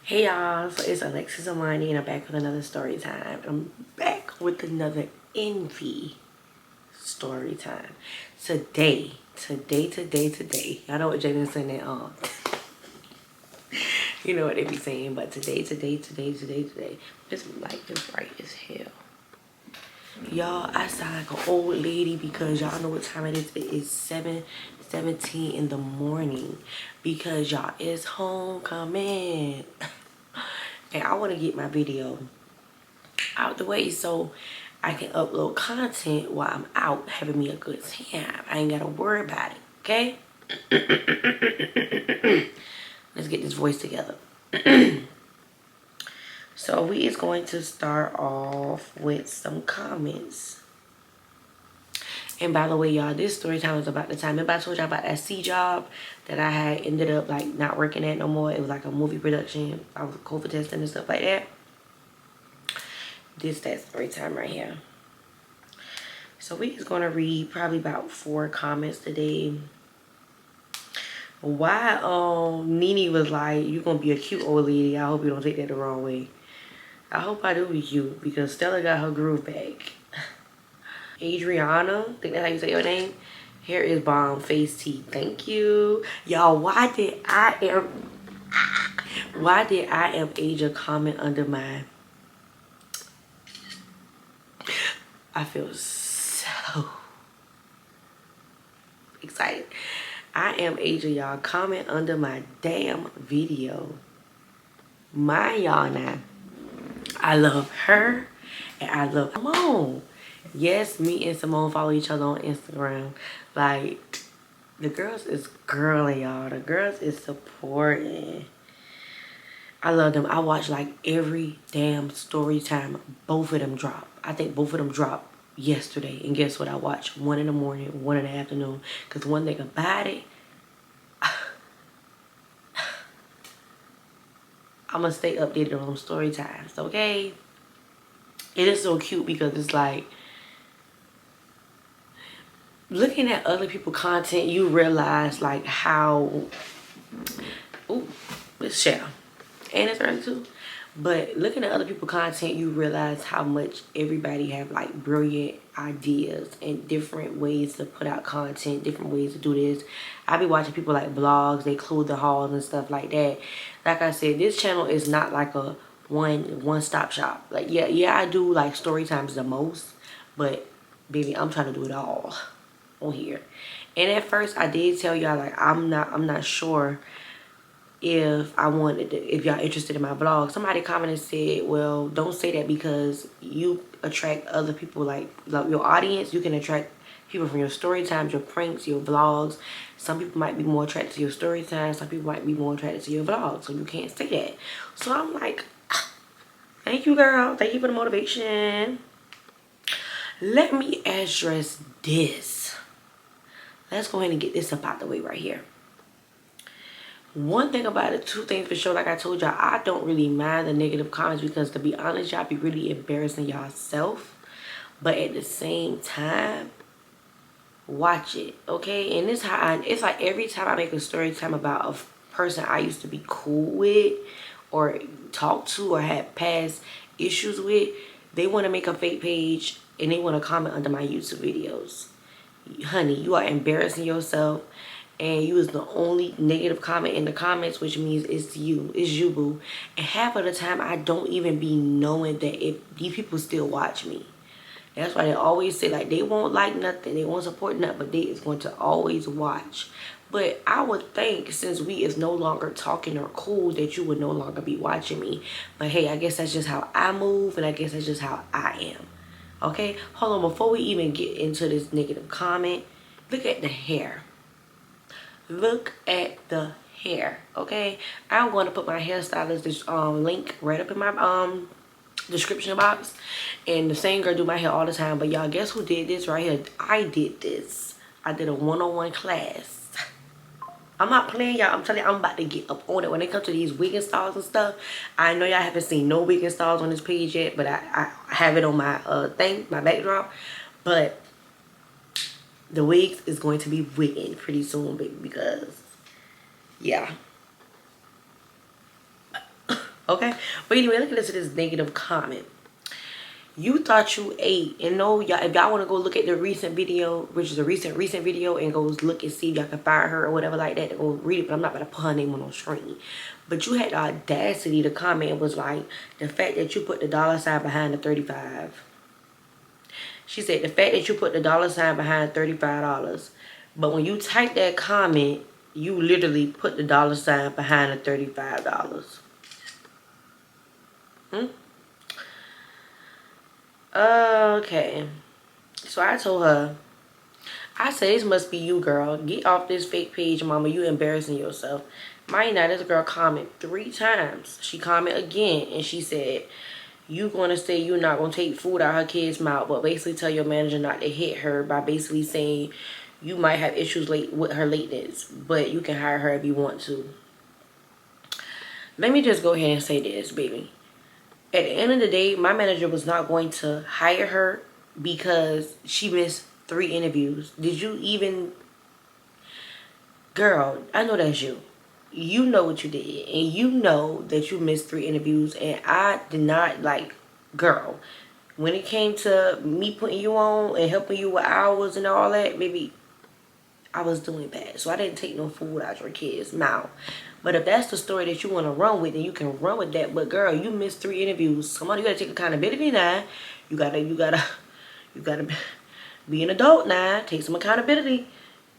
Hey y'all, so it's Alexis Amani and I'm back with another story time. I'm back with another envy story time. Today. Y'all know what Jaden saying that you know what they be saying, but today. This light is bright as hell. Y'all, I sound like an old lady because y'all know what time it is. It is 7:17 in the morning because y'all it's homecoming. And I want to get my video out the way so I can upload content while I'm out having me a good time. I ain't got to worry about it, okay? Let's get this voice together. So we is going to start off with some comments. And by the way, y'all, this story time is about the time. Remember I told y'all about that C job that I had ended up like not working at no more. It was like a movie production. I was COVID testing and stuff like that. That story time right here. So we is going to read probably about 4 comments today. Why Nene was like, you gonna be a cute old lady. I hope you don't take that the wrong way. I hope I do be cute because Stella got her groove back. Adriana, think that's how you say your name. Hair is bomb, face tea. Thank you. Y'all, why did I am Asia comment under my, I feel so excited. I am Asia, y'all. Comment under my damn video. Mind y'all now. I love her and I love Simone. Yes, me and Simone follow each other on Instagram. Like, the girls is girly, y'all. The girls is supporting. I love them. I watch like every damn story time both of them drop. I think both of them dropped yesterday. And guess what? I watched one in the morning, one in the afternoon. Because one thing about it, I'm going to stay updated on story times, okay? It is so cute because it's like, looking at other people's content, you realize like how, ooh, it's Shell. And it's early too. But looking at other people's content, you realize how much everybody have like brilliant ideas and different ways to put out content, different ways to do this. I be watching people like blogs, they clothe the hauls and stuff like that. Like I said, this channel is not like a one-stop shop. Like yeah, I do like story times the most, but baby, I'm trying to do it all on here. And at first I did tell y'all like I'm not sure if y'all interested in my vlog. Somebody commented and said, well, don't say that because you attract other people like your audience. You can attract people from your story times, your pranks, your vlogs. Some people might be more attracted to your story times. Some people might be more attracted to your vlogs. So you can't say that. So I'm like, thank you, girl. Thank you for the motivation. Let me address this. Let's go ahead and get this up out the way right here. One thing about it, 2 things for sure, like I told y'all, I don't really mind the negative comments because to be honest, y'all be really embarrassing yourself. But at the same time, watch it, okay? And this how it's like every time I make a story time about a person I used to be cool with or talk to or had past issues with, they want to make a fake page and they want to comment under my YouTube videos. Honey, you are embarrassing yourself. And you is the only negative comment in the comments, which means it's you, boo. And half of the time, I don't even be knowing that if these people still watch me. That's why they always say, like, they won't like nothing, they won't support nothing, but they is going to always watch. But I would think, since we is no longer talking or cool, that you would no longer be watching me. But hey, I guess that's just how I move, and I guess that's just how I am. Okay? Hold on, before we even get into this negative comment, look at the hair. Look at the hair, okay? I'm going to put my hairstylist link right up in my description box. And the same girl do my hair all the time. But y'all, guess who did this right here? I did this. I did a one-on-one class. I'm not playing, y'all. I'm telling you, I'm about to get up on it. When it comes to these wig installs and stuff, I know y'all haven't seen no wig installs on this page yet, but I have it on my my backdrop. But the wigs is going to be wigging pretty soon, baby, because, yeah. Okay? But anyway, look at this negative comment. You thought you ate, and no, y'all, if y'all want to go look at the recent video, which is a recent video, and go look and see if y'all can find her or whatever like that, go read it, but I'm not going to put her name on no screen. But you had the audacity to comment was like, the fact that you put the $sign behind the 35. She said, the fact that you put the $sign behind $35, but when you type that comment, you literally put the $sign behind the $35. Okay. So I told her, I said, this must be you, girl. Get off this fake page, mama. You embarrassing yourself. Mind now, this girl comment 3 times. She comment again, and she said, you going to say you're not going to take food out her kid's mouth, but basically tell your manager not to hit her by basically saying you might have issues with her lateness, but you can hire her if you want to. Let me just go ahead and say this, baby. At the end of the day, my manager was not going to hire her because she missed 3 interviews. Did you even... Girl, I know that's you. You know what you did. And you know that you missed 3 interviews. And I did not, like... Girl, when it came to me putting you on and helping you with hours and all that, baby, I was doing bad. So I didn't take no food out your kid's mouth. But if that's the story that you want to run with, then you can run with that. But girl, you missed 3 interviews. Come on, you gotta take accountability now. You gotta be an adult now. Take some accountability.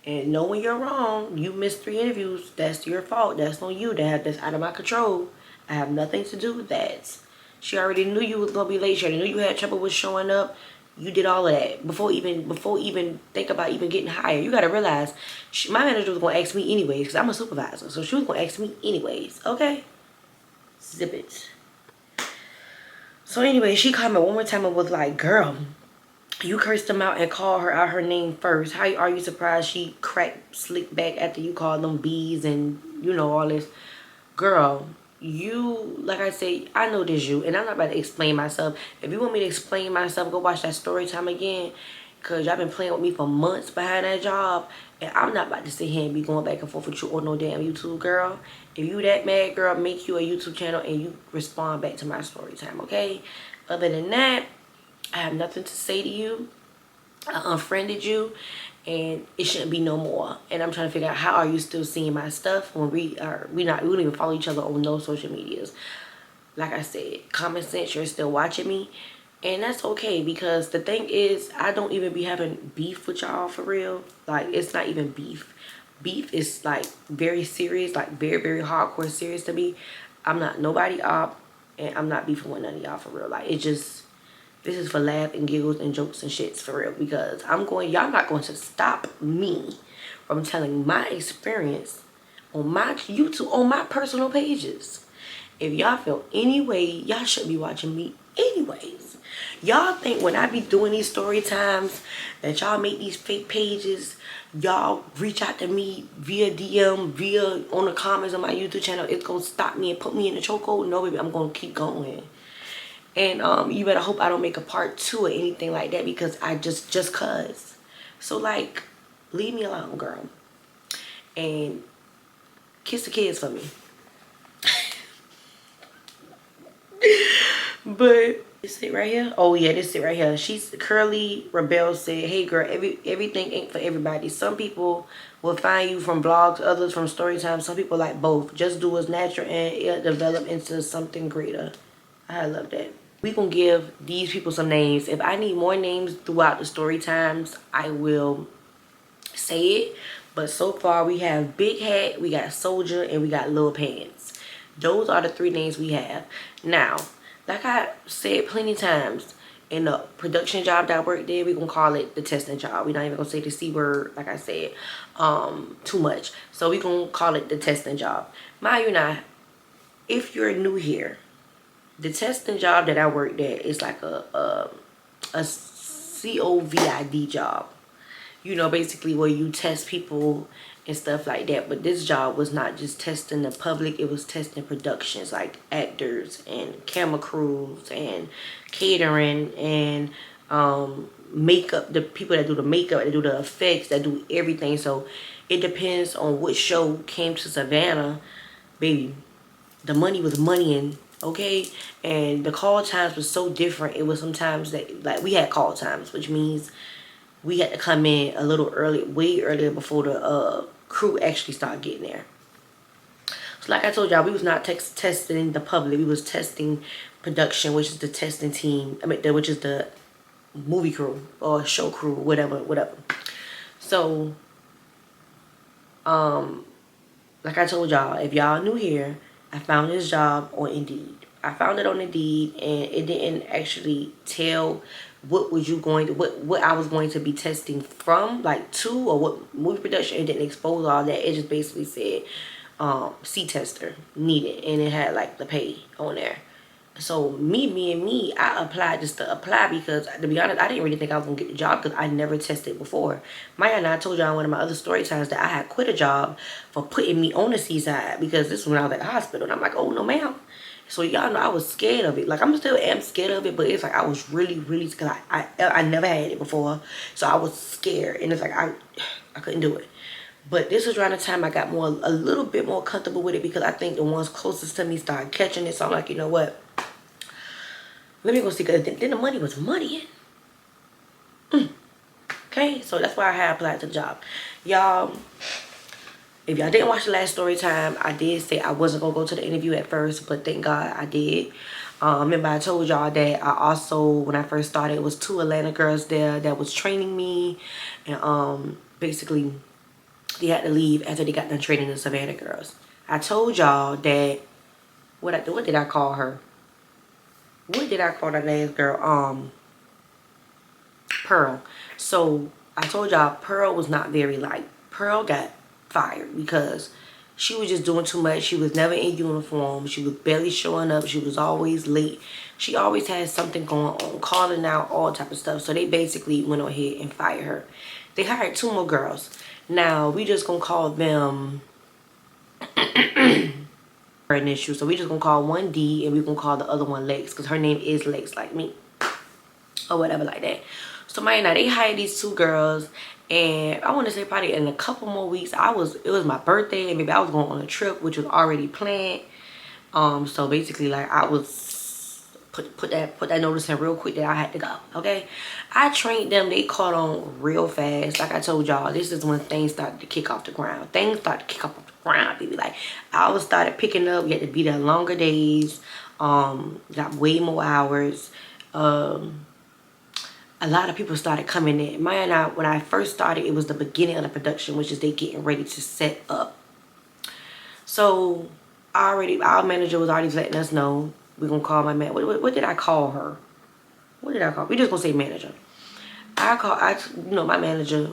And know when you're wrong. You missed 3 interviews. That's your fault. That's on you. That's out of my control. I have nothing to do with that. She already knew you was gonna be late. She already knew you had trouble with showing up. You did all of that before even think about even getting hired. You gotta realize, my manager was gonna ask me anyways because I'm a supervisor, so she was gonna ask me anyways. Okay, zip it. So anyway, she called me one more time and was like, "Girl, you cursed them out and called her out her name first. How are you surprised she cracked slick back after you called them bees and you know all this, girl?" You, like I say, I know this you, and I'm not about to explain myself. If you want me to explain myself, go watch that Storytime again, because y'all been playing with me for months behind that job, and I'm not about to sit here and be going back and forth with you on no damn YouTube, girl. If you that mad, girl, make you a YouTube channel and you respond back to my Storytime, okay? Other than that, I have nothing to say to you. I unfriended you, and it shouldn't be no more. And I'm trying to figure out, how are you still seeing my stuff when we don't even follow each other on no social medias? Like I said, common sense, you're still watching me, and that's okay, because the thing is, I don't even be having beef with y'all for real. Like, it's not even beef. Beef is like very serious, like very, very hardcore serious to me. I'm not nobody up, and I'm not beefing with none of y'all for real. Like, it just, this is for laugh and giggles and jokes and shits for real, because y'all not going to stop me from telling my experience on my YouTube, on my personal pages. If y'all feel any way, y'all should be watching me anyways. Y'all think when I be doing these story times that y'all make these fake pages, y'all reach out to me via DM, via on the comments on my YouTube channel, it's gonna stop me and put me in the chokehold? No, baby, I'm gonna keep going. And you better hope I don't make a part 2 or anything like that, because I just cuz. So like, leave me alone, girl. And kiss the kids for me. But this it right here. Oh yeah, this it right here. She's Curly Rebel said, "Hey girl, everything ain't for everybody. Some people will find you from blogs, others from Storytime. Some people like both. Just do what's natural and it'll develop into something greater." I love that. We gonna give these people some names. If I need more names throughout the story times, I will say it. But so far we have Big Hat, we got Soldier, and we got Lil Pants. Those are the 3 names we have. Now, like I said plenty times, in the production job that I worked there, we gonna call it the testing job. We're not even gonna say the C word, like I said, too much. So we gonna call it the testing job. Mind you now, if you're new here, the testing job that I worked at is like a COVID job. You know, basically where you test people and stuff like that. But this job was not just testing the public, it was testing productions like actors and camera crews and catering and makeup, the people that do the makeup, that do the effects, that do everything. So it depends on which show came to Savannah, baby. The money was money, and okay? And the call times was so different. It was sometimes that, like, we had call times, which means we had to come in a little early, way earlier before the crew actually started getting there. So like I told y'all, we was not testing the public. We was testing production, which is the testing team. I mean, which is the movie crew or show crew, whatever. So, like I told y'all, if y'all new here, I found this job on Indeed. I found it on Indeed, and it didn't actually tell what was you going to, what I was going to be testing from, like, to, or what movie production. It didn't expose all that. It just basically said C tester needed, and it had like the pay on there. So me, I applied just to apply because, to be honest, I didn't really think I was gonna get the job because I never tested before. Maya and I told y'all in one of my other story times that I had quit a job for putting me on the seaside because this was when I was at the hospital, and I'm like, oh no ma'am. So y'all know I was scared of it. Like, I'm still am scared of it, but it's like I was really scared. I never had it before, so I was scared, and it's like I couldn't do it. But this was around the time I got a little bit more comfortable with it because I think the ones closest to me started catching it. So I'm like, you know what? Let me go see, because then the money was money. Okay, so that's why I had applied to the job. Y'all, if y'all didn't watch the last story time, I did say I wasn't going to go to the interview at first, but thank God I did. Remember I told y'all that I also, when I first started, it was 2 Atlanta girls there that was training me. And basically, they had to leave after they got done training the Savannah girls. I told y'all that, what did I call her? What did I call that last girl? Pearl. So I told y'all Pearl was not very light. Pearl got fired because she was just doing too much. She was never in uniform. She was barely showing up. She was always late. She always had something going on, calling out, all type of stuff. So they basically went ahead and fired her. They hired 2 more girls. Now we just gonna call them initials. So we just gonna call one D and we gonna call the other one Lex, because her name is Lex like me, or whatever like that. So my now they hired these 2 girls, and I want to say probably in a couple more weeks, it was my birthday, and maybe I was going on a trip which was already planned. So basically, like, I was put that notice in real quick that I had to go. Okay, I trained them. They caught on real fast. Like I told y'all, this is when things started to kick off the ground. Things started to kick off the ground, baby. Like, hours started picking up. You had to be there longer days. Got way more hours. A lot of people started coming in. Maya and I, when I first started, it was the beginning of the production, which is they getting ready to set up. So our manager was already letting us know. We're gonna call my man. What did I call her? What did I call? We just gonna say manager. My manager.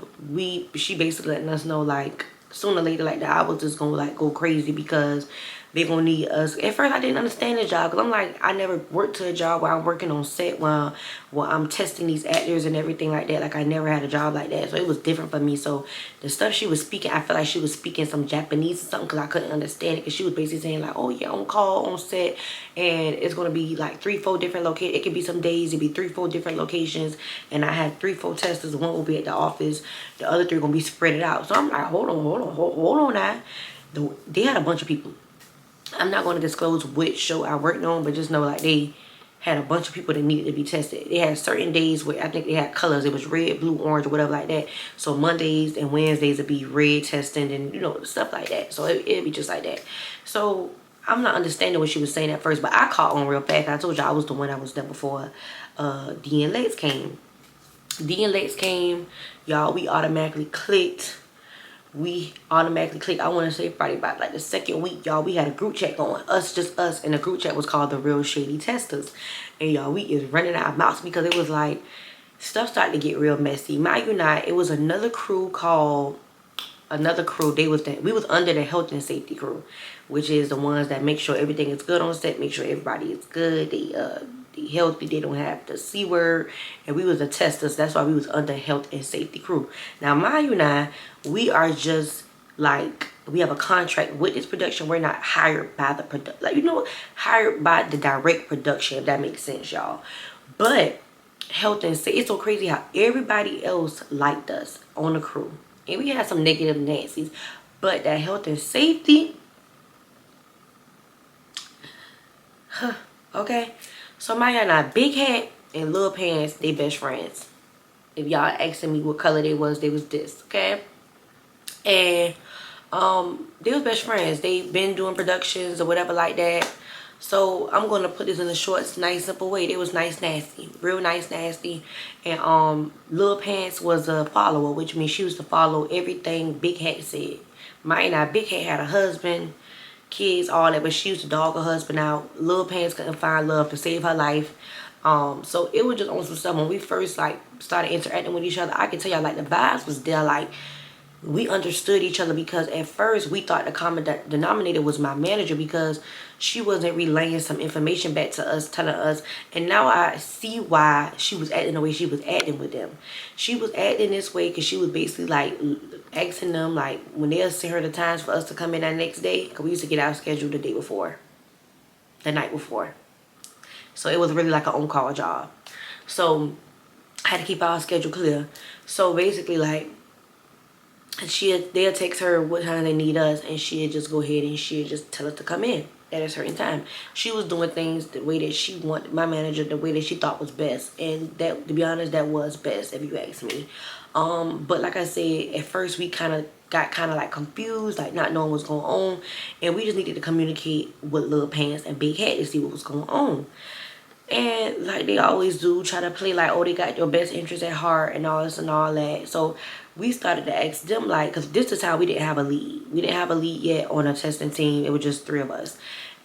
She basically letting us know, like, sooner or later, like, that I was just gonna, like, go crazy because they gonna need us. At first I didn't understand the job because I'm like, I never worked to a job where I'm working on set while I'm testing these actors and everything like that. Like, I never had a job like that, so it was different for me. So the stuff she was speaking, I felt like she was speaking some Japanese or something because I couldn't understand it, because she was basically saying, like, oh yeah, on call, on set, and it's gonna be like 3-4 different locations. It could be some days it'd be 3-4 different locations, and I had 3-4 testers. One will be at the office, the other 3 gonna be spread out. So I'm like, hold on now. They had a bunch of people. I'm not going to disclose which show I worked on, but just know, like, they had a bunch of people that needed to be tested. They had certain days where I think they had colors. It was red, blue, orange, or whatever like that. So Mondays and Wednesdays would be red testing and, stuff like that. So it'd be just like that. So I'm not understanding what she was saying at first, but I caught on real fast. I told you I was the one that was there before D and Lex came. D and Lex came, y'all. We automatically clicked. I want to say probably about like the second week, y'all, we had a group chat going, just us, and the group chat was called the Real Shady Testers. And y'all, we is running our mouths because it was like, stuff started to get real messy. Mind you not, it was another crew. We was under the health and safety crew, which is the ones that make sure everything is good on set, make sure everybody is good, they healthy, they don't have the C word, and we was the testers. That's why we was under health and safety crew. Now mind you now, we are just like, we have a contract with this production. We're not hired by the product, like, hired by the direct production, if that makes sense, y'all. But health and safety, it's so crazy how everybody else liked us on the crew, and we had some negative Nancy's, but that health and safety, Okay? So my y'all not Big Hat and Lil Pants, they best friends. If y'all asking me what color they was this, okay? And they was best friends. They been doing productions or whatever like that. So I'm gonna put this in a short, nice, simple way. They was nice, nasty, real nice, nasty. And Lil Pants was a follower, which means she used to follow everything Big Hat said. Mine, now Big Hat had a husband, kids, all that, but she used to dog her husband out. Lil Pants couldn't find love to save her life. So it was just on some stuff. When we first like started interacting with each other, I can tell y'all like the vibes was there. Like we understood each other, because at first we thought the common denominator was my manager, because she wasn't relaying some information back to us, telling us. And now I see why she was acting the way she was acting with them. She was acting this way because she was basically like asking them like when they'll send her the times for us to come in that next day, because we used to get our schedule the day before, the night before. So it was really like an on-call job. So I had to keep our schedule clear. So basically like they'll text her what time they need us, and she'll just go ahead and she'll just tell us to come in at a certain time. She was doing things the way that she wanted, my manager, the way that she thought was best. And that, to be honest, that was best if you ask me. But like I said, at first we got like confused, like not knowing what's going on. And we just needed to communicate with Lil Pants and Big Hat to see what was going on. And like they always do, try to play like, oh, they got your best interest at heart and all this and all that. So we started to ask them, like, because this is how we didn't have a lead. We didn't have a lead yet on a testing team. It was just 3 of us.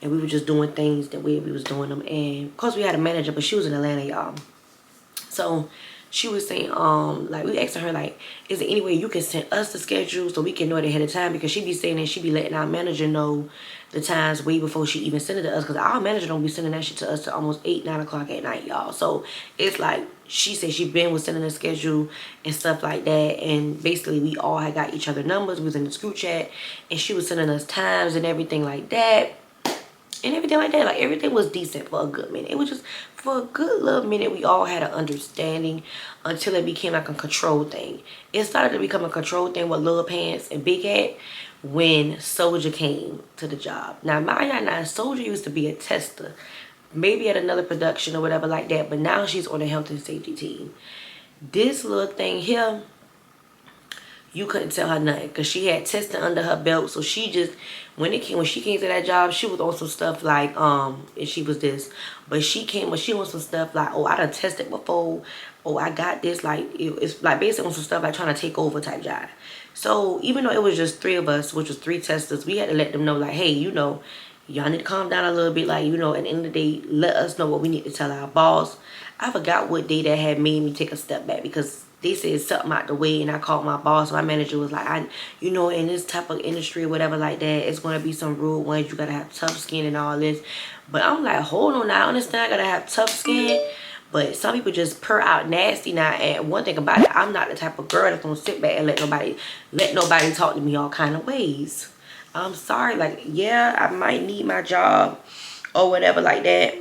And we were just doing things the way we was doing them. And of course we had a manager, but she was in Atlanta, y'all. So she was saying, like we asked her, like, is there any way you can send us the schedule so we can know it ahead of time? Because she be saying that she be letting our manager know the times way before she even send it to us. Because our manager don't be sending that shit to us to almost 8, 9 o'clock at night, y'all. So it's like, she said she been was sending the schedule and stuff like that. And basically we all had got each other numbers. We was in the group chat. And she was sending us times and everything like that. And everything like that. Like everything was decent for a good minute. It was just for a good little minute we all had an understanding, until it became like a control thing. It started to become a control thing with Lil Pants and Big Hat when Soldier came to the job. Now my Soldier used to be a tester, maybe at another production or whatever like that, but now she's on the health and safety team. This little thing here, you couldn't tell her nothing because she had testing under her belt. So she just, when she came to that job, she was on some stuff like and she was this, but she on some stuff like, oh, I done tested before, oh, I got this, like it's like basically on some stuff like trying to take over type job. So even though it was just 3 of us, which was 3 testers, we had to let them know like, hey, you know, y'all need to calm down a little bit. Like, you know, at the end of the day, let us know what we need to tell our boss. I forgot what day that had made me take a step back, because they said something out the way and I called my boss. My manager was like, you know, in this type of industry or whatever like that, it's going to be some rude ones. You got to have tough skin and all this. But I'm like, hold on now. I understand I got to have tough skin. But some people just purr out nasty now. And one thing about it, I'm not the type of girl that's going to sit back and let nobody talk to me all kind of ways. I'm sorry. Like, yeah, I might need my job or whatever like that.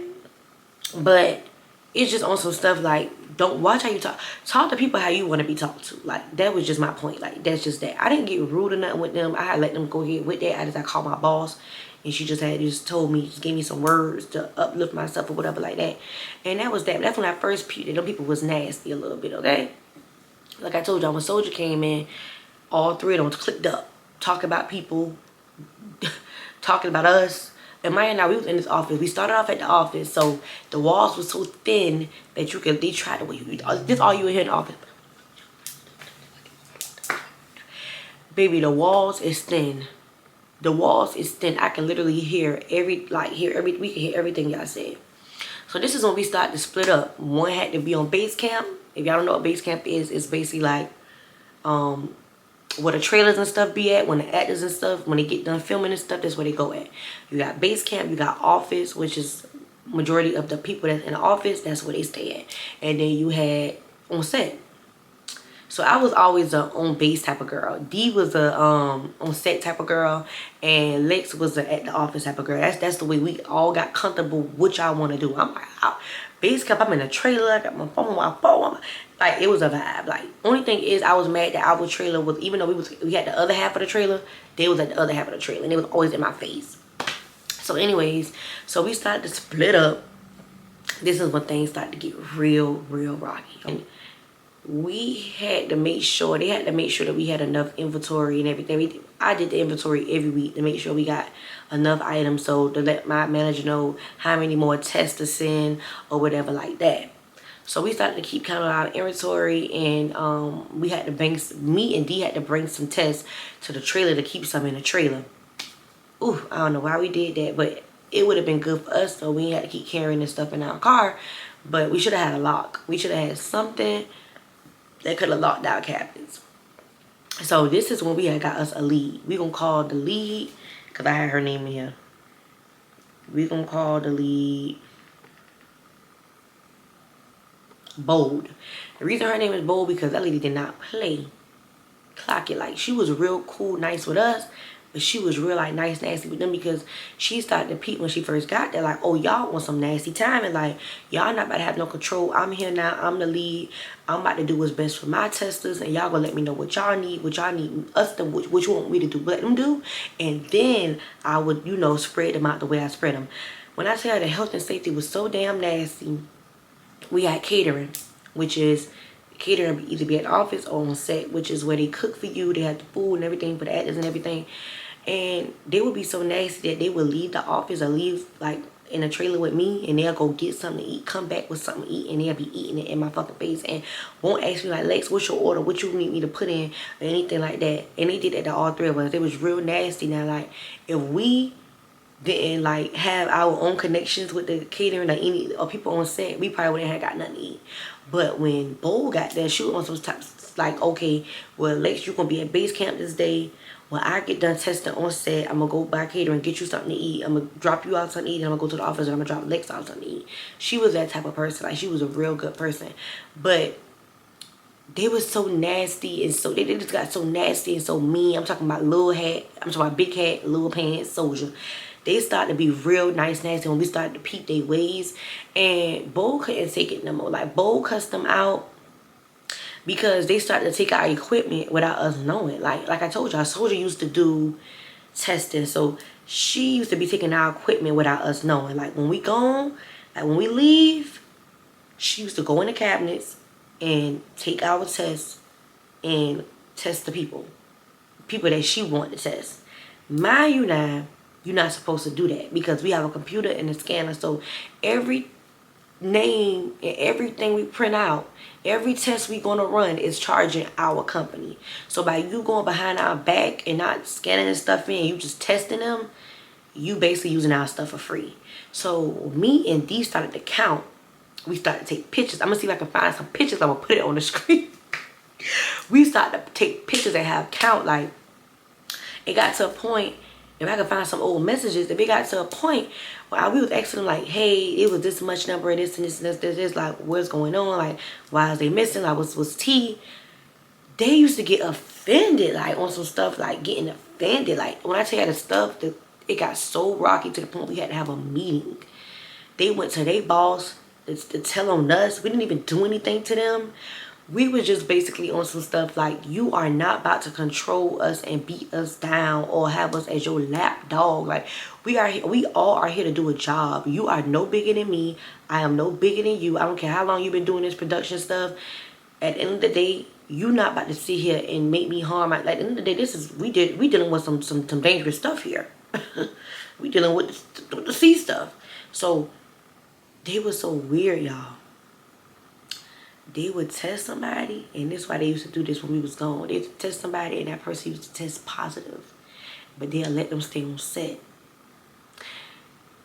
But it's just on some stuff like, don't watch how you talk. Talk to people how you want to be talked to. Like, that was just my point. Like, that's just that. I didn't get rude or nothing with them. I had let them go ahead with that. I called my boss, and she just told me, just gave me some words to uplift myself or whatever like that. And that was that. That's when I first peeped. Them people was nasty a little bit, okay? Like I told y'all, when Soldier came in, all 3 of them clicked up, talking about people, talking about us. And Maya and I, we was in this office. We started off at the office, so the walls were so thin that they tried to, this all you would hear in the office. Baby, the walls is thin. The walls is thin. I can literally hear we can hear everything y'all said. So this is when we started to split up. One had to be on base camp. If y'all don't know what base camp is, it's basically like, where the trailers and stuff be at, when the actors and stuff, when they get done filming and stuff, that's where they go at. You got base camp, you got office, which is majority of the people that's in the office, that's where they stay at. And then you had on set. So I was always a on base type of girl. D was a on set type of girl, and Lex was a at the office type of girl. That's the way we all got comfortable. What y'all want to do? I'm like, base camp. I'm in a trailer. I got my phone on my phone. Like, it was a vibe. Like, only thing is, I was mad that our trailer was, even though we had the other half of the trailer, they was at the other half of the trailer, and it was always in my face. So anyways, so we started to split up. This is when things started to get real rocky. And we had to make sure, they had to make sure that we had enough inventory and everything. I did the inventory every week to make sure we got enough items, so to let my manager know how many more tests to send or whatever like that. So we started to keep count of our inventory, and we had to bring, me and D had to bring some tests to the trailer to keep some in the trailer. Ooh, I don't know why we did that, but it would have been good for us, so we had to keep carrying this stuff in our car. But we should have had a lock. We should have had something that could have locked our cabinets. So this is when we had got us a lead. We gonna call the lead, because I had her name in here. We gonna call the lead Bold. The reason her name is Bold because that lady did not play. Clock it. Like, she was real cool, nice with us, but she was real like nice, nasty with them, because she started to peep when she first got there. Like, oh, y'all want some nasty time, and like, y'all not about to have no control. I'm here now. I'm the lead. I'm about to do what's best for my testers, and y'all gonna let me know what y'all need us to, what you want me to do, let them do, and then I would, you know, spread them out the way I spread them. When I tell you the health and safety was so damn nasty, we had catering, which is catering either be at the office or on set, which is where they cook for you. They have the food and everything for the actors and everything. And they would be so nasty that they would leave the office or leave like in a trailer with me, and they'll go get something to eat, come back with something to eat, and they'll be eating it in my fucking face and won't ask me like, Lex, what's your order? What you need me to put in or anything like that. And they did that to all three of us. It was real nasty. Now, like, if we didn't like have our own connections with the catering or any or people on set, we probably wouldn't have got nothing to eat. But when Bo got there, she was on some types like, okay, well, Lex, you gonna be at base camp this day. When I get done testing on set, I'm gonna go buy catering, get you something to eat. I'm gonna drop you out something to eat, and I'm gonna go to the office and I'm gonna drop Lex out something to eat. She was that type of person. Like, she was a real good person. But they was so nasty, and so they just got so nasty and so mean. I'm talking about little hat, I'm talking about big hat, little pants, soldier. They started to be real nice, nasty when we started to peep their ways. And Bo couldn't take it no more. Like, Bo cussed them out because they started to take our equipment without us knowing. Like I told y'all, Soldier used to do testing. So she used to be taking our equipment without us knowing. Like, when we gone, like when we leave, she used to go in the cabinets and take our tests and test the people that she wanted to test. Mind you now, you're not supposed to do that because we have a computer and a scanner. So every name and everything we print out, every test we're going to run is charging our company. So by you going behind our back and not scanning the stuff in, you just testing them, you basically using our stuff for free. So me and Dee started to count. We started to take pictures. I'm going to see if I can find some pictures. I'm going to put it on the screen. We started to take pictures and have count. Like, it got to a point, if I could find some old messages, if it got to a point where we was asking them like, hey, it was this much number, this and this and this, like, what's going on? Like, why is they missing? Like, was T? They used to get offended, like, on some stuff, like, getting offended. Like, when I tell you the stuff, it got so rocky to the point we had to have a meeting. They went to their boss to tell on us. We didn't even do anything to them. We was just basically on some stuff like, you are not about to control us and beat us down or have us as your lap dog. Like, we all are here to do a job. You are no bigger than me. I am no bigger than you. I don't care how long you've been doing this production stuff. At the end of the day, you not about to sit here and make me harm. Like, at the end of the day, we dealing with some dangerous stuff here. We dealing with the sea stuff. So they were so weird, y'all. They would test somebody, and this is why they used to do this when we was gone. They would test somebody, and that person used to test positive, but they'll let them stay on set.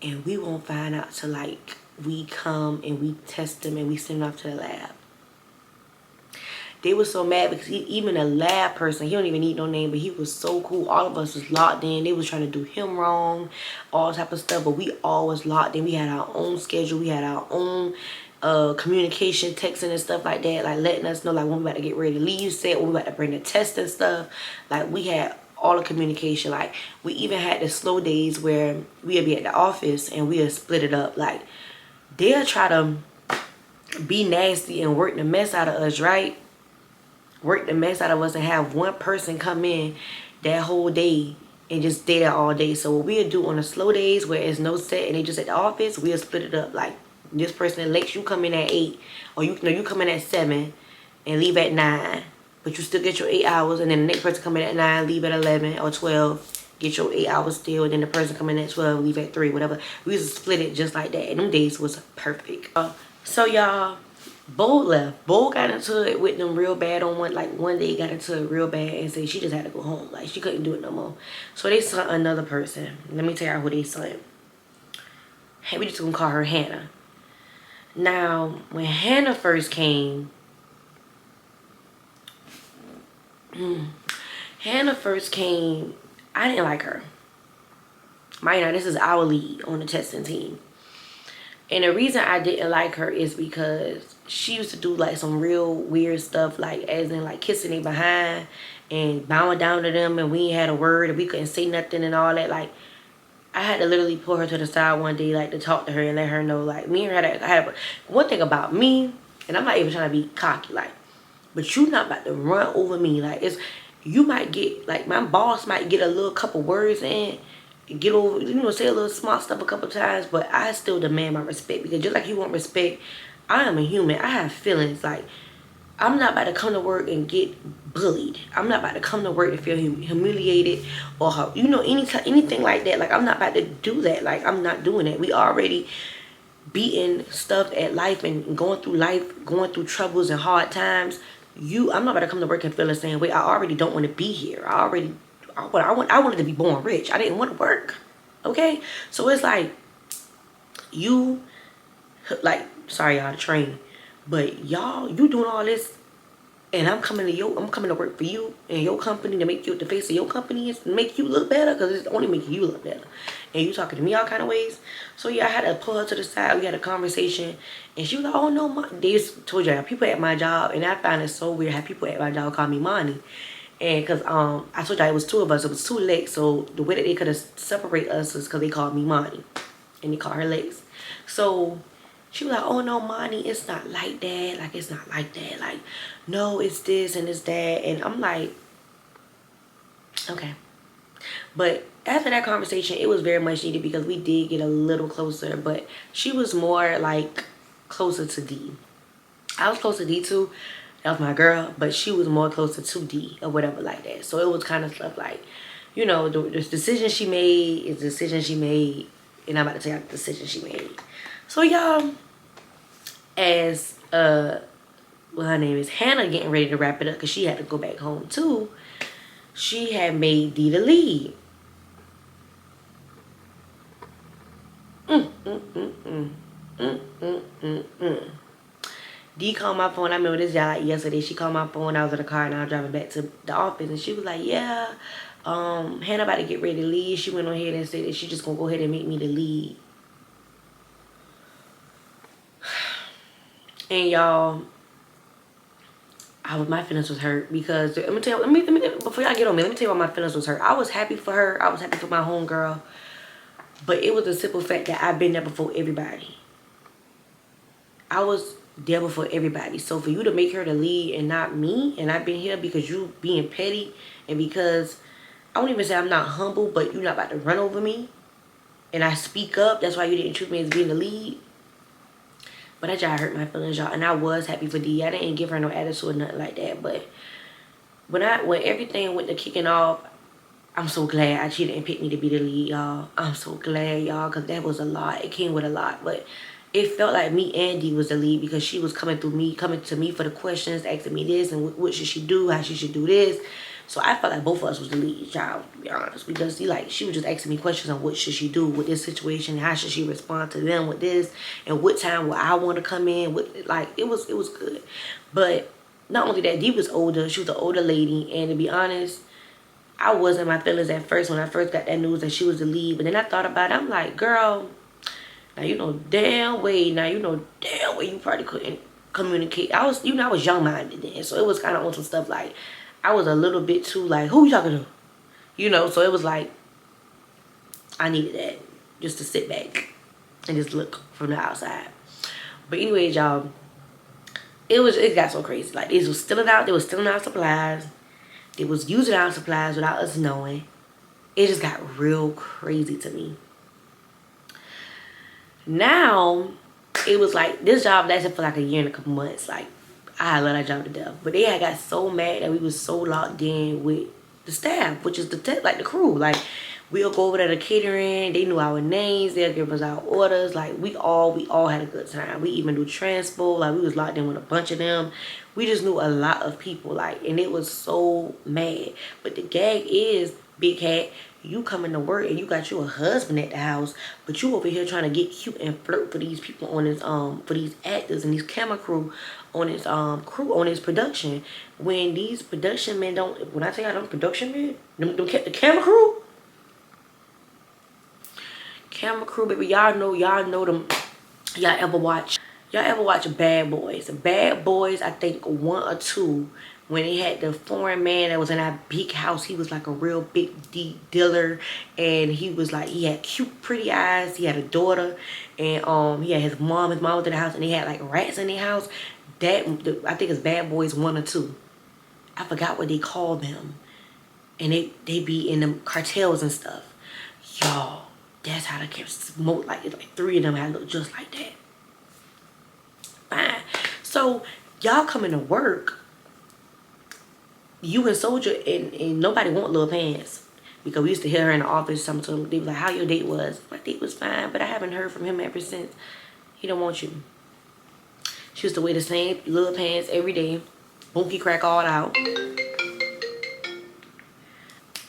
And we won't find out till like we come and we test them and we send them off to the lab. They were so mad because even a lab person, he don't even need no name, but he was so cool. All of us was locked in. They was trying to do him wrong, all type of stuff, but we all was locked in. We had our own schedule. We had our own communication, texting and stuff like that, like letting us know like when we about to get ready to leave set, when we about to bring the test and stuff. Like, we had all the communication. Like, we even had the slow days where we'd be at the office and we'd split it up. Like, they'll try to be nasty and work the mess out of us, right? Work the mess out of us and have one person come in that whole day and just stay there all day. So what we'll do on the slow days where it's no set and they just at the office, we'll split it up. Like this person at late, you come in at 8, or you come in at 7 and leave at 9, but you still get your 8 hours, and then the next person come in at 9, leave at 11 or 12, get your 8 hours still, and then the person come in at 12, leave at 3, whatever. We used to split it just like that, and them days was perfect. So y'all, Bo left. Bo got into it with them real bad on one day, got into it real bad and said she just had to go home. Like she couldn't do it no more. So they sent another person. Let me tell y'all who they sent. Hey, we just gonna call her Hannah. Now, when Hannah first came, I didn't like her. Mind you, this is our lead on the testing team. And the reason I didn't like her is because she used to do like some real weird stuff, like as in like kissing they behind and bowing down to them, and we ain't had a word and we couldn't say nothing and all that. Like I had to literally pull her to the side one day, like to talk to her and let her know, like me and her had one thing about me, and I'm not even trying to be cocky, like, but you not about to run over me. Like you might get, like my boss might get a little couple words in, get over, say a little smart stuff a couple times, but I still demand my respect, because just like you want respect, I am a human. I have feelings. Like I'm not about to come to work and get bullied. I'm not about to come to work to feel humiliated or anything like that. Like I'm not about to do that. Like I'm not doing that. We already beating stuff at life and going through life, going through troubles and hard times. I'm not about to come to work and feel the same way. I already don't want to be here. I wanted to be born rich. I didn't want to work. Okay? So it's like sorry y'all, the train. But y'all, you doing all this, and I'm coming to work for you and your company to make you the face of your company, is to make you look better, because it's only making you look better. And you talking to me all kind of ways. So yeah, I had to pull her to the side. We had a conversation, and she was like, "Oh no, they just told you people at my job," and I find it so weird how people at my job call me Monty. And because I told y'all it was 2 of us, it was 2 legs. So the way that they could have separate us is because they called me Monty, and they called her legs. So she was like, "Oh no, Monty, it's not like that. Like it's not like that. Like no, it's this and it's that." And I'm like, okay. But after that conversation, it was very much needed, because we did get a little closer. But she was more like closer to D. I was close to D too. That was my girl, but she was more closer to D or whatever like that. So it was kind of stuff like, the decision she made is the decision she made, and I'm about to tell you the decision she made. So y'all, as her name is Hannah, getting ready to wrap it up because she had to go back home too, she had made D the lead. D called my phone. I remember this y'all, like yesterday. She called my phone. I was in the car and I was driving back to the office, and she was like, "Yeah, Hannah about to get ready to leave. She went on ahead and said that she just gonna go ahead and make me the lead." And y'all, my feelings was hurt, because before y'all get on me, let me tell you why my feelings was hurt. I was happy for her. I was happy for my homegirl, but it was a simple fact that I've been there before everybody. I was there before everybody. So for you to make her the lead and not me, and I've been here because you being petty, and because I won't even say I'm not humble, but you're not about to run over me, and I speak up. That's why you didn't treat me as being the lead. But that y'all hurt my feelings, y'all. And I was happy for D. I didn't give her no attitude or nothing like that. But when everything went to kicking off, I'm so glad she didn't pick me to be the lead, y'all. I'm so glad, y'all, because that was a lot. It came with a lot. But it felt like me and D was the lead, because she was coming to me for the questions, asking me this and what should she do, how she should do this. So I felt like both of us was the lead, y'all, to be honest, because she was just asking me questions on what should she do with this situation, how should she respond to them with this, and what time would I want to come in. It was good. But not only that, D was older. She was an older lady, and to be honest, I was in my feelings at first when I first got that news that she was the lead. But then I thought about it. I'm like, girl, now you know damn way you probably couldn't communicate. I was young-minded then, so it was kind of on some stuff like, I was a little bit too like, who you talking to? So it was like, I needed that, just to sit back and just look from the outside. But anyways, y'all, it got so crazy. Like, they was stealing our supplies. They was using our supplies without us knowing. it just got real crazy to me. Now, it was like, this job lasted for like a year and a couple months. Like, I love that job to death. But they had got so mad that we was so locked in with the staff, which is like the crew. Like, we'll go over there to catering. They knew our names. They'll give us our orders. Like, we all had a good time. We even do transpo. Like, we was locked in with a bunch of them. We just knew a lot of people. Like, and it was so mad. But the gag is, Big Hat, you coming to work and you got you a husband at the house, but you over here trying to get cute and flirt for these people on this for these actors and these camera crew on this production. When these production men don't, when I say I don't production men, them the camera crew, baby, y'all know them. Y'all ever watch Bad Boys? Bad Boys, I think 1 or 2, when they had the foreign man that was in that big house. He was like a real big deep dealer, and he was like, he had cute pretty eyes. He had a daughter, and he had his mom was in the house, and they had like rats in their house. I think it's Bad Boys 1 or 2. I forgot what they called them, and they be in them cartels and stuff. Y'all, that's how they kept smoke. Like, it's like 3 of them had looked just like that. Fine. So y'all coming to work, you and Soldier, and nobody want little pants, because we used to hear her in the office. Sometimes they was like, how your date was? My date was fine, but I haven't heard from him ever since. He don't want you. She used to wear the same little pants every day, bunky crack all out.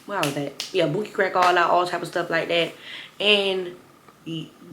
Where was that? Yeah, bunky crack all out, all type of stuff like that. And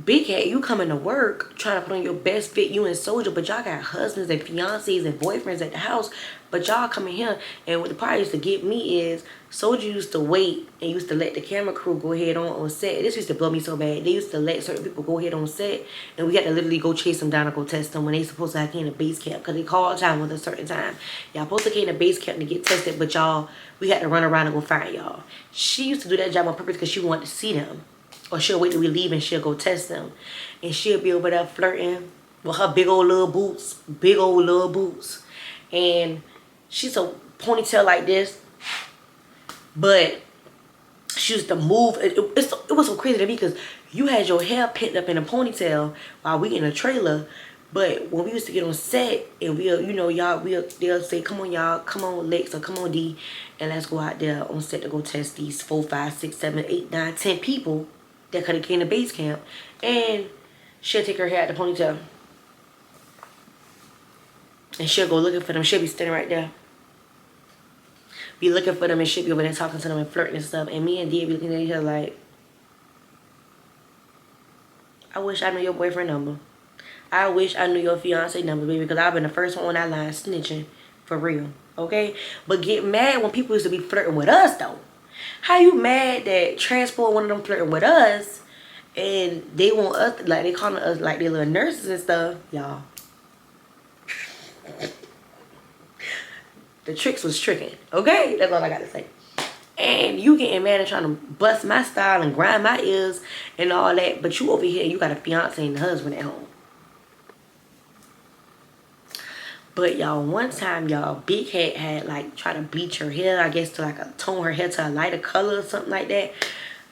Big Hat, you coming to work trying to put on your best fit, you and Soldier, but y'all got husbands and fiancés and boyfriends at the house. But y'all come in here, and what the part used to get me is Soldier used to wait and used to let the camera crew go ahead on set. This used to blow me so bad. They used to let certain people go ahead on set, and we had to literally go chase them down and go test them when they supposed to have came to base camp, because they called time with a certain time. Y'all supposed to came to base camp to get tested, but y'all, we had to run around and go find y'all. She used to do that job on purpose because she wanted to see them. Or she'll wait till we leave and she'll go test them. And she'll be over there flirting with her big old little boots. Big old little boots. And she's a ponytail like this. But she used to move. It was so crazy to me, because you had your hair pinned up in a ponytail while we in a trailer. But when we used to get on set, and they'll say, come on y'all, come on Lex, or come on D, and let's go out there on set to go test these 4, 5, 6, 7, 8, 9, 10 people that could have came to base camp. And she'll take her hair out the ponytail, and she'll go looking for them. She'll be standing right there, be looking for them, and she'll be over there talking to them and flirting and stuff. And me and D be looking at each other like, I wish I knew your boyfriend number. I wish I knew your fiance number, baby, because I've been the first one on that line snitching for real. Okay? But get mad when people used to be flirting with us, though. How you mad that transport one of them flirting with us, and they want us, like, they calling us like they little nurses and stuff? Y'all, the tricks was tricking. Okay? That's all I got to say. And you getting mad and trying to bust my style and grind my ears and all that, but you over here, you got a fiance and a husband at home. But y'all, one time, y'all, Big Hat had like tried to bleach her hair, I guess, to like tone her hair to a lighter color or something like that.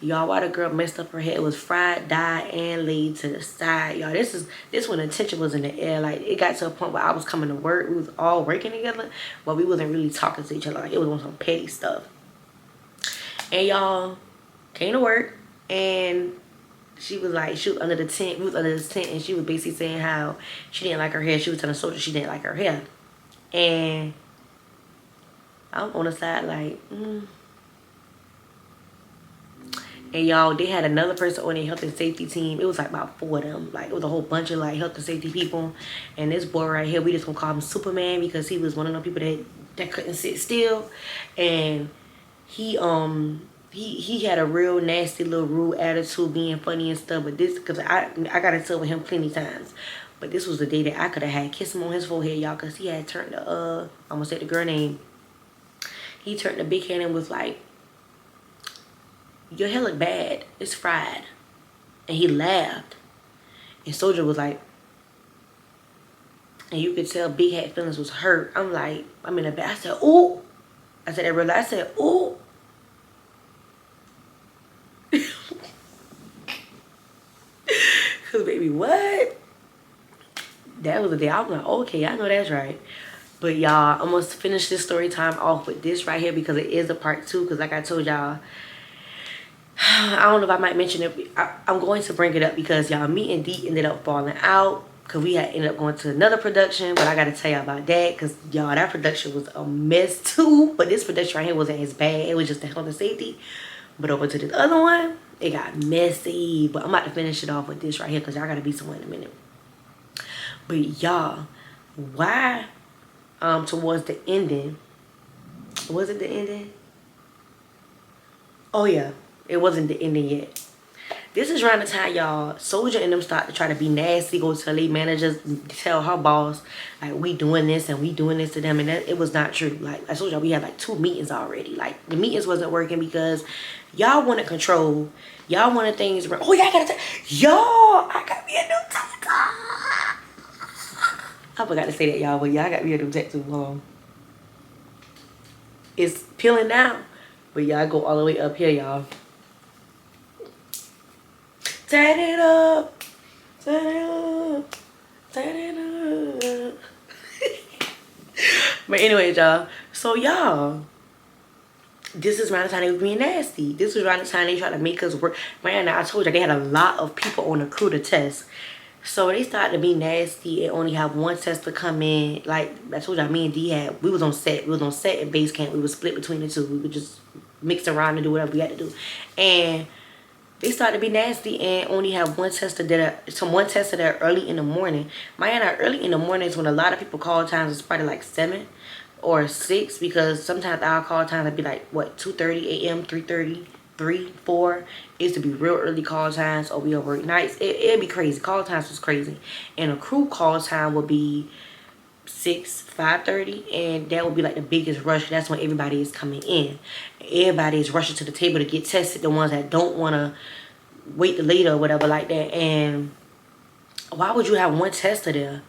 Y'all, why the girl messed up her hair? It was fried, dyed, and laid to the side. Y'all, this when the tension was in the air. Like, it got to a point where I was coming to work. We was all working together, but we wasn't really talking to each other. Like, it was on some petty stuff. And y'all came to work, and she was like, she was under the tent. We was under this tent, and she was basically saying how she didn't like her hair. She was telling Soldier she didn't like her hair. And I'm on the side like, And y'all, they had another person on their health and safety team. It was like about 4 of them. Like, it was a whole bunch of like health and safety people. And this boy right here, we just gonna call him Superman, because he was one of those people that couldn't sit still. And he had a real nasty little rude attitude, being funny and stuff. But this, because I got into it with him plenty times. But this was the day that I could have had kissed him on his forehead, y'all, because he had turned the I'm gonna say the girl name. He turned the Big Hand and was like, your hair look bad, it's fried. And he laughed. And Soldier was like, and you could tell Big Hat feelings was hurt. I'm like, I'm in the back. I said, ooh. I said that real loud. I said, ooh. Cause baby, what? That was the day I was like, okay, I know that's right. But y'all, I'm gonna finish this story time off with this right here because it is a part 2. Because like I told y'all, I don't know if I might mention it. I'm going to bring it up because y'all, me and D ended up falling out because we had ended up going to another production. But I gotta tell y'all about that because y'all, that production was a mess too. But this production right here wasn't as bad. It was just the health and safety. But over to this other one, it got messy. But I'm about to finish it off with this right here because y'all gotta be somewhere in a minute. But y'all, why towards the ending, was it the ending? Oh yeah, it wasn't the ending yet. This is around the time y'all, Soldier and them start to try to be nasty, go to the managers, tell her boss, like, we doing this and we doing this to them. And that, it was not true. Like I told y'all, we had like 2 meetings already. Like the meetings wasn't working because y'all wanted control. Y'all wanted things. Oh, y'all gotta y'all, I got me a new tattoo. I forgot to say that, y'all, but y'all got me a new tattoo. It's peeling down, but y'all go all the way up here, y'all. Tat it up, tat it up, tat it up. But anyway, y'all. So y'all, this is around the time they was being nasty. This was around the time they tried to make us work. Man, I told you they had a lot of people on the crew to test. So they started to be nasty and only have one tester come in. Like I told y'all, me and D we was on set. We was on set at base camp. We was split between the 2. We would just mix around and do whatever we had to do. And they started to be nasty and only have one tester there early in the morning. Early in the morning is when a lot of people call times is probably like 7 or 6 because sometimes our call times would be like what 2:30 a.m., 3:30, 3, 4. It used to be real early call times or we over nights. It'd be crazy. Call times was crazy. And a crew call time would be 6, 5:30, and that would be like the biggest rush. That's when everybody is coming in. Everybody is rushing to the table to get tested. The ones that don't want to wait till later or whatever like that. And why would you have one tester there?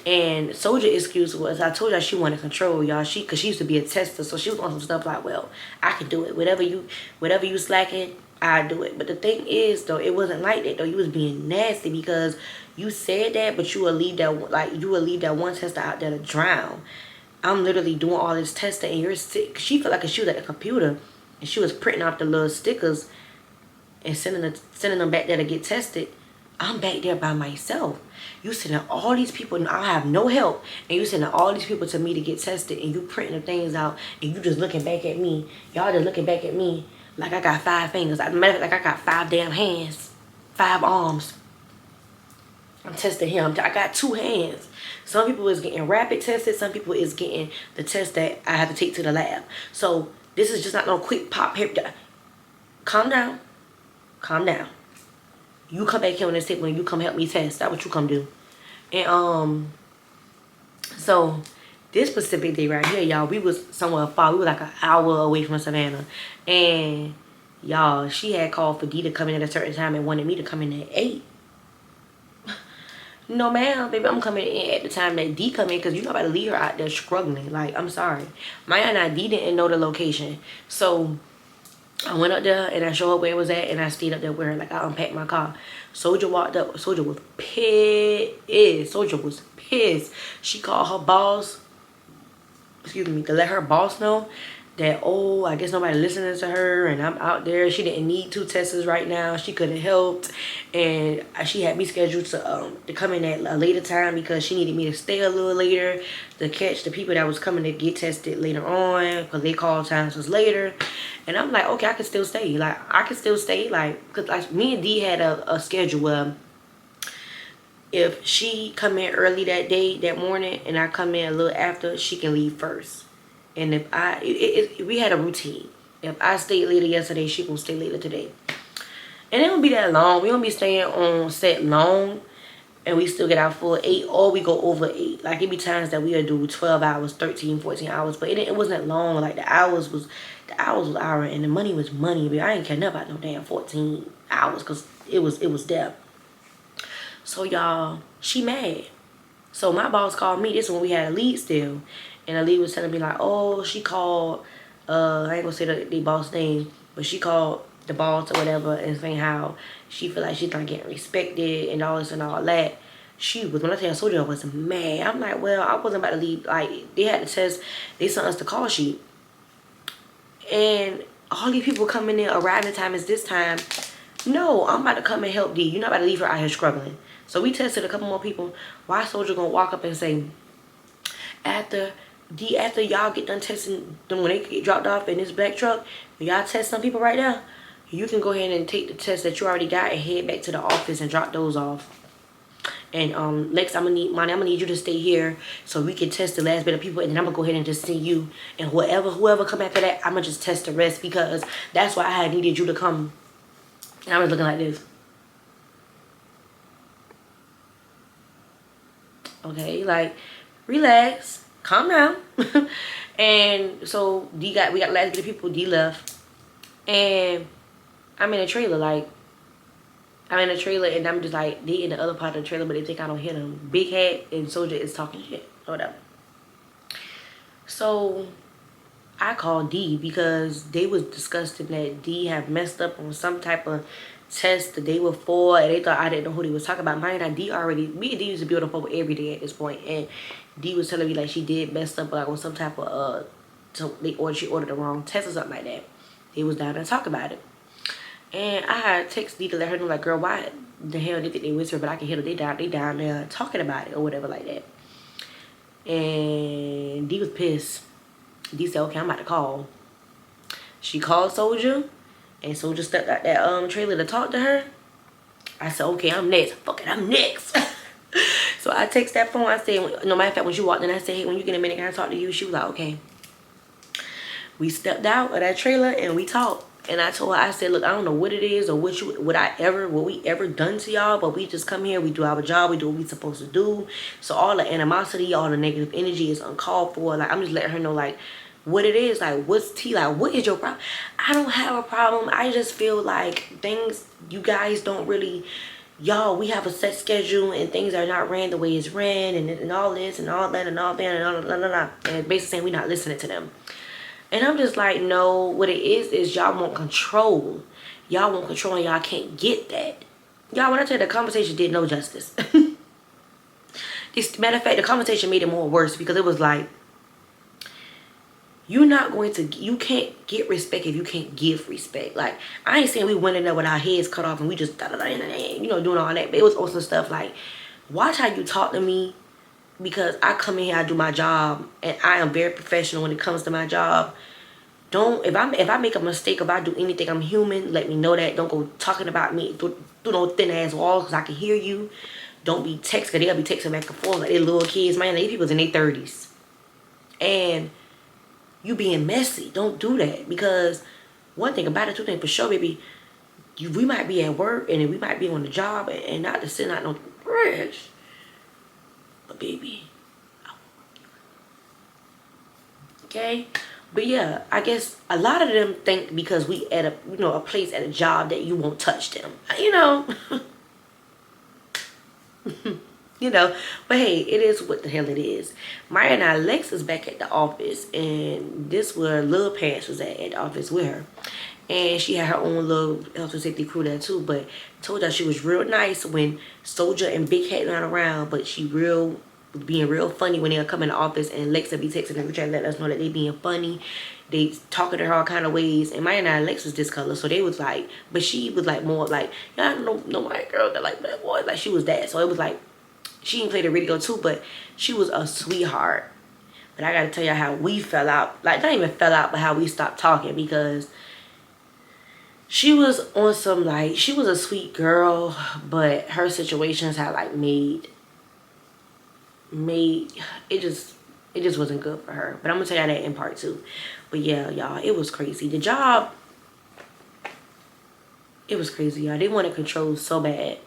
And Soldier excuse was, I told y'all she wanted control, y'all. Cause she used to be a tester, so she was on some stuff like, well, I can do it. Whatever you slacking, I do it. But the thing is, though, it wasn't like that though. You was being nasty because you said that, but you would leave that one tester out there to drown. I'm literally doing all this testing, and you're sick. She felt like she was at the computer, and she was printing off the little stickers and sending them back there to get tested. I'm back there by myself. You sending all these people, and I have no help, and you sending all these people to me to get tested, and you printing the things out, and you just looking back at me. Y'all just looking back at me like I got 5 fingers. As a matter of fact, like I got 5 damn hands, 5 arms. I'm testing him. I got 2 hands. Some people is getting rapid tested. Some people is getting the test that I have to take to the lab. So this is just not no quick pop here. Calm down. Calm down. You come back here on this table and you come help me test. That's what you come do. And so this specific day right here, y'all, we was somewhere far. We were like an hour away from Savannah. And y'all, she had called for D to come in at a certain time and wanted me to come in at 8. No ma'am, baby, I'm coming in at the time that D come in because you're not about to leave her out there struggling. Like, I'm sorry. Maya and D didn't know the location. So I went up there and I showed her where it was at and I stayed up there with her. Like, I unpacked my car. Soldier walked up. Soldier was pissed. Soldier was pissed. She called her boss, excuse me, to let her boss know that, oh, I guess nobody listening to her and I'm out there. She didn't need 2 testers right now. She could have helped. And she had me scheduled to come in at a later time because she needed me to stay a little later to catch the people that was coming to get tested later on because they call times was later. And I'm like, okay, I can still stay. Like, I can still stay. Like, because like, me and D had a schedule where if she come in early that morning and I come in a little after, she can leave first. And if we had a routine. If I stayed later yesterday, she gonna stay later today. And it don't be that long. We don't be staying on set long. And we still get our full 8 or we go over 8. Like, it be times that we'll do 12 hours, 13, 14 hours. But it wasn't that long. Like, the hours was hour and the money was money. But I ain't care nothing about no damn 14 hours because it was there. So, y'all, she mad. So, my boss called me. This is when we had a lead still. And the lead was telling me, like, oh, she called, I ain't gonna say the boss name, but she called the boss or whatever, and saying how she feel like she's not getting respected and all this and all that. She was, when I tell Soldier, I was mad. I'm like, well, I wasn't about to leave. Like, they had to test, they sent us the call sheet. And all these people coming in, arriving time is this time. No, I'm about to come and help D. You're not about to leave her out here struggling. So we tested a couple more people. Why Soldier gonna walk up and say, after y'all get done testing them, when they get dropped off in this black truck, y'all test some people right now, you can go ahead and take the test that you already got and head back to the office and drop those off. And Lex, I'm gonna need you to stay here so we can test the last bit of people, and then I'm gonna go ahead and just send you, and whoever come after that, I'm gonna just test the rest, because that's why I had needed you to come. And I was looking like this. Okay, like, relax, calm down. And so we got the last bit of people. D left, and I'm in a trailer. Like, I'm in a trailer, and I'm just like, they in the other part of the trailer, but they think I don't hear them. Big Hat and Soldier is talking shit or whatever. So I called D because they was discussing that D have messed up on some type of test the day before, and they thought I didn't know who they was talking about. Mind that D already, me and D used to build up over every day at this point, and D was telling me like she did messed up like on some type of so she ordered the wrong test or something like that. They was down there to talk about it. And I had text D to let her know, like, girl, why the hell they think they whisper, but I can hear them. They down there talking about it or whatever like that. And D was pissed. D said, okay, I'm about to call. She called Soldier, and Soldier stepped out that trailer to talk to her. I said, okay, I'm next. Fuck it, I'm next. So I text that phone. I said, no matter of fact, when she walked in, I said, hey, when you get a minute, can I talk to you? She was like, okay. We stepped out of that trailer and we talked. And I told her, I said, look, I don't know what it is or what we ever done to y'all, but we just come here, we do our job, we do what we supposed to do. So all the animosity, all the negative energy is uncalled for. Like, I'm just letting her know, like, what it is. Like, what's tea? Like, what is your problem? I don't have a problem. I just feel like things, you guys don't really, y'all, we have a set schedule and things are not ran the way it's ran, and all this and all that and all that and all that. And basically saying we're not listening to them. And I'm just like, no, what it is y'all want control. Y'all want control and y'all can't get that. Y'all, when I tell you, the conversation did no justice. Matter of fact, the conversation made it more worse, because it was like, you can't get respect if you can't give respect. Like, I ain't saying we went in there with our heads cut off and we just, you know, doing all that. But it was also stuff like, watch how you talk to me. Because I come in here, I do my job, and I am very professional when it comes to my job. If I make a mistake, if I do anything, I'm human. Let me know that. Don't go talking about me through no thin ass walls, because I can hear you. Don't be texting, because they'll be texting back and forth like they're little kids. Man, these people's in their 30s, and you being messy. Don't do that, because one thing about it, two things for sure, baby. We might be at work and we might be on the job and not to send out no trash. But baby, okay? But yeah, I guess a lot of them think because we at a place at a job that you won't touch them. You know. You know. But hey, it is what the hell it is. Maya and Alex is back at the office, and this where Lil Pants was at the office with her. And she had her own little health and safety crew there too. But told her she was real nice when Soldier and Big Hat not around. But she being real funny when they'll come in the office, and Lex will be texting them, trying to let us know that they being funny. They talking to her all kind of ways. And Maya and Lex was this color. So they was like, but she was like more like, I don't know white girl that like black boys. Like, she was that. So it was like, she didn't play the radio too, but she was a sweetheart. But I gotta tell you how we fell out. Like, not even fell out, but how we stopped talking, because she was on some, like, she was a sweet girl, but her situations had like made it just wasn't good for her. But I'm gonna tell you that in part 2. But yeah, y'all, it was crazy. The job, it was crazy, y'all. They want to control so bad.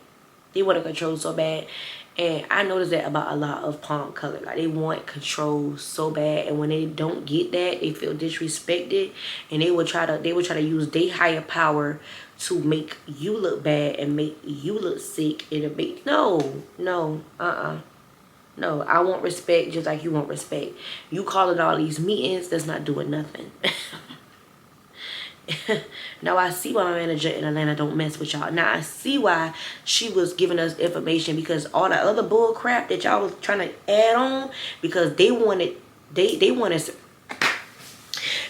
And I noticed that about a lot of palm color. Like, they want control so bad, and when they don't get that, they feel disrespected, and they will try to use their higher power to make you look bad and make you look sick, and it make no, I want respect just like you want respect. You calling all these meetings, that's not doing nothing. Now I see why my manager in Atlanta don't mess with y'all. Now I see why she was giving us information, because all that other bull crap that y'all was trying to add on, because they wanted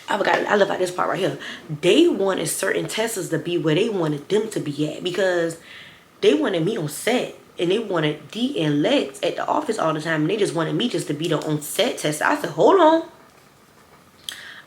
I love out this part right here. They wanted certain testers to be where they wanted them to be at, because they wanted me on set, and they wanted D and Lex at the office all the time, and they just wanted me just to be the on set tester. I said, hold on.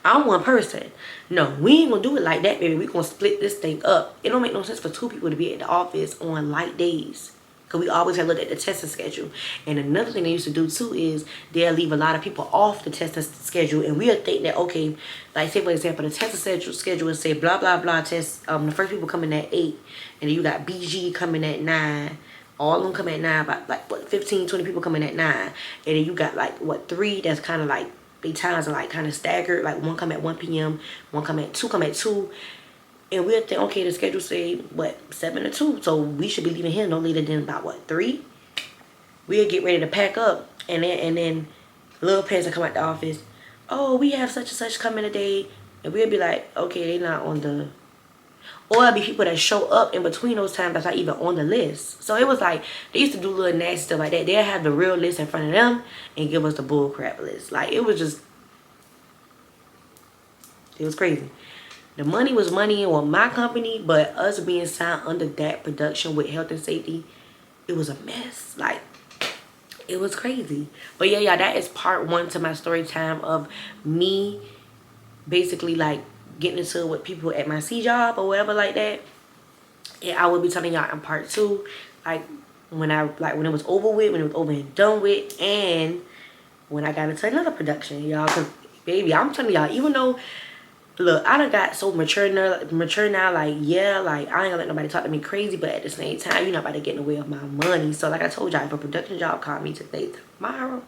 I'm one person. No, we ain't gonna do it like that, baby. We gonna split this thing up. It don't make no sense for two people to be at the office on light days, because we always have looked at the testing schedule. And another thing they used to do too is they'll leave a lot of people off the testing schedule, and we'll think that, okay, like say for example, the testing schedule will say blah blah blah test. The first people coming at 8, and then you got BG coming at 9. All of them come at 9, about like what 15, 20 people coming at 9, and then you got like what 3 that's kind of like they times are like kind of staggered. Like one come at 1 p.m., one come at 2, and we'll think, okay, the schedule say what 7 to 2, so we should be leaving here no later than about what 3. We'll get ready to pack up, and then little pants will come out the office. Oh, we have such and such coming today, and we'll be like, okay, they not on the. Or it'll be people that show up in between those times that's not even on the list. So it was like, they used to do little nasty stuff like that. They'll have the real list in front of them and give us the bull crap list. Like, it was crazy. The money was money on my company, but us being signed under that production with health and safety, it was a mess. Like, it was crazy. But yeah, y'all, that is part 1 to my story time of me basically like getting into it with people at my C job or whatever like that. And I will be telling y'all in part 2, like when it was over with, when it was over and done with, and when I got into another production, y'all. Cause baby, I'm telling y'all, even though, look, I done got so mature now, like, yeah, like, I ain't gonna let nobody talk to me crazy, but at the same time, you're not about to get in the way of my money. So, like I told y'all, if a production job called me today, tomorrow,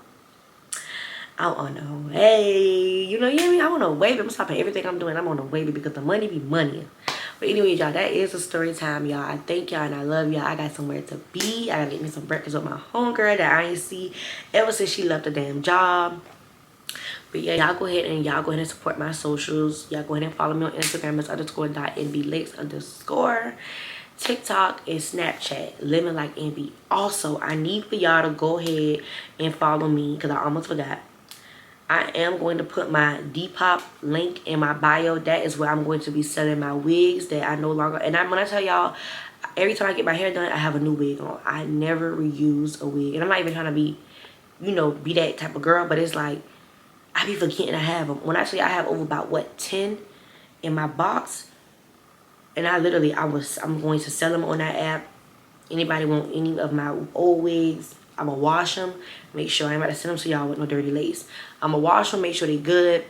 I'm on the way. You know what I mean? I'm on the way, but I'm stopping everything I'm doing. I'm on the way, because the money be money. But anyway, y'all, that is the story time, y'all. I thank y'all and I love y'all. I got somewhere to be. I gotta get me some breakfast with my homegirl that I ain't see ever since she left the damn job. But yeah, y'all go ahead and support my socials. Y'all go ahead and follow me on Instagram as _.nblex_. TikTok and Snapchat, living like NB. Also, I need for y'all to go ahead and follow me, because I almost forgot. I am going to put my Depop link in my bio. That is where I'm going to be selling my wigs that I no longer. And when I tell y'all, every time I get my hair done, I have a new wig on. I never reuse a wig. And I'm not even trying to be, be that type of girl. But it's like, I be forgetting I have them. When I tell you I have over about, what, 10 in my box. And I'm going to sell them on that app. Anybody want any of my old wigs, I'm going to wash them. Make sure I ain't about to send them to y'all with no dirty lace. I'm going to wash them, make sure they good.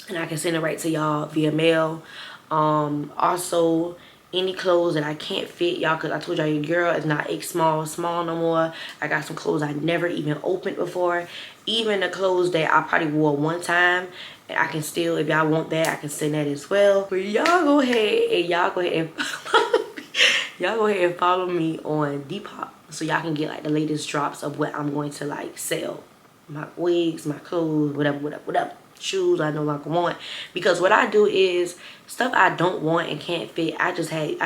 And I can send it right to y'all via mail. Also, any clothes that I can't fit, y'all, because I told y'all your girl is not small no more. I got some clothes I never even opened before. Even the clothes that I probably wore one time. And I can still, if y'all want that, I can send that as well. But y'all go ahead and y'all go ahead and follow me on Depop, so y'all can get like the latest drops of what I'm going to like sell. My wigs, my clothes, whatever. Shoes I no longer want. Because what I do is stuff I don't want and can't fit, I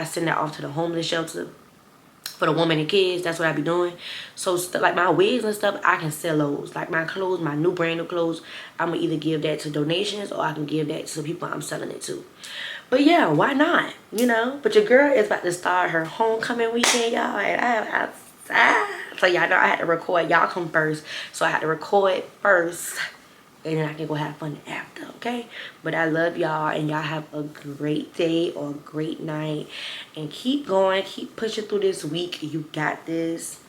send that off to the homeless shelter for the women and kids. That's what I be doing. So like my wigs and stuff, I can sell those. Like my clothes, my brand new clothes, I'm gonna either give that to donations or I can give that to the people I'm selling it to. But yeah, why not? But your girl is about to start her homecoming weekend, y'all. And so y'all know I had to record. Y'all come first, so I had to record first, and then I can go have fun after, okay? But I love y'all, and y'all have a great day or a great night. And keep going. Keep pushing through this week. You got this.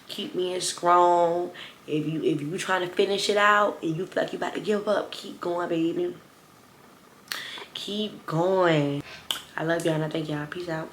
Keep being strong. If you trying to finish it out and you feel like you about to give up, keep going, baby. Keep going. I love y'all and I thank y'all. Peace out.